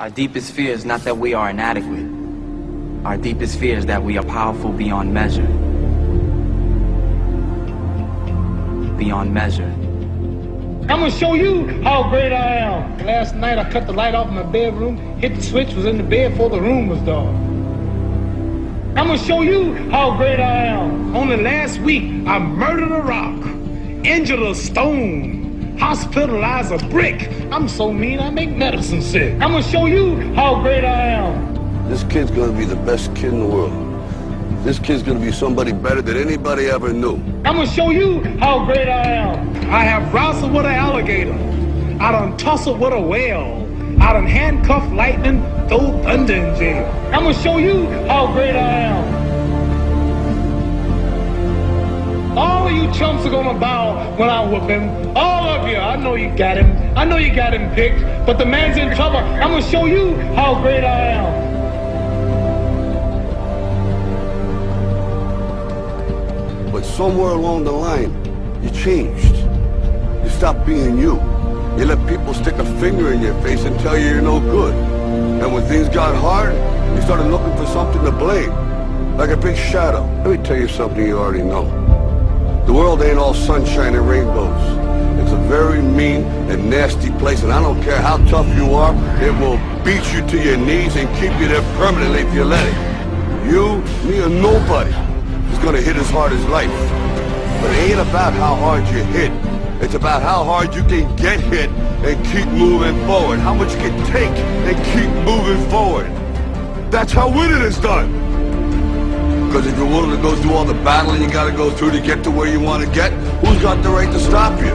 Our deepest fear is not that we are inadequate. Our deepest fear is that we are powerful beyond measure. Beyond measure. I'm gonna show you how great I am. Last night I cut the light off in my bedroom, hit the switch, was in the bed before the room was dark. I'm gonna show you how great I am. Only last week I murdered a rock, injured a stone, hospitalized a brick. I'm so mean I make medicine sick. I'm gonna show you how great I am. This kid's gonna be the best kid in the world. This kid's gonna be somebody better than anybody ever knew. I'm gonna show you how great I am. I have wrestled with an alligator. I done tussled with a whale. I done handcuffed lightning, throw thunder in jail. I'm gonna show you how great I am. All of you chumps are gonna bow when I whoop him. All of you, I know you got him. I know you got him picked, but the man's in trouble. I'm gonna show you how great I am. But somewhere along the line, you changed. You stopped being you. You let people stick a finger in your face and tell you you're no good. And when things got hard, you started looking for something to blame, like a big shadow. Let me tell you something you already know. The world ain't all sunshine and rainbows. It's a very mean and nasty place, and I don't care how tough you are, it will beat you to your knees and keep you there permanently if you let it. You, me, or nobody is gonna hit as hard as life. But it ain't about how hard you hit. It's about how hard you can get hit and keep moving forward. How much you can take and keep moving forward. That's how winning is done. Because if you're willing to go through all the battling you gotta go through to get to where you want to get, who's got the right to stop you?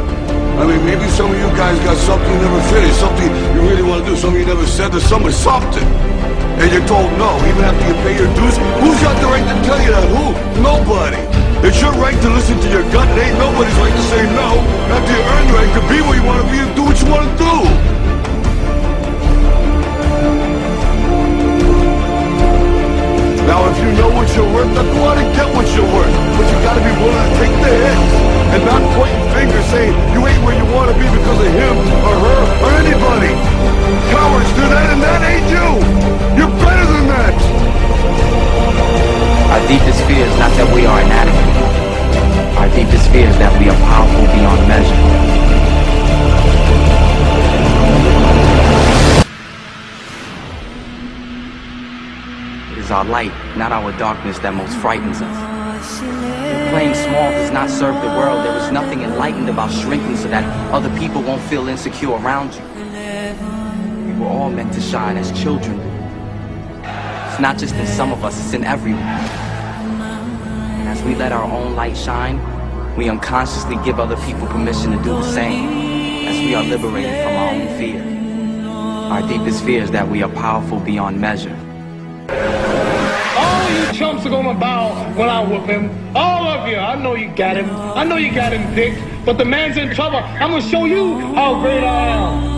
I mean, maybe some of you guys got something you never finished, something you really want to do, something you never said to someone, something. And you're told no, even after you pay your dues. Who's got the right to tell you that? Who? Nobody. It's your right to listen to your gut. It ain't nobody's right to say no. After you earn the right to be where you want to be and do what you want to do. Now, if you know what you're worth, then go out and get what you're worth. But you gotta be willing to take the hits and not pointing fingers saying you ain't where you want to be because of him or her or anybody. Cowards do that, and that ain't you. You're better than that. Our deepest fear is not that we are inadequate. Our deepest fear is that we are powerful beyond measure. It is our light, not our darkness, that most frightens us. Playing small does not serve the world. There is nothing enlightened about shrinking so that other people won't feel insecure around you. We were all meant to shine as children do. It's not just in some of us, it's in everyone. And as we let our own light shine, we unconsciously give other people permission to do the same, as we are liberated from our own fear. Our deepest fear is that we are powerful beyond measure. All of you chumps are gonna bow when I whoop him. All of you, I know you got him. I know you got him picked, but the man's in trouble. I'm gonna show you how great I am.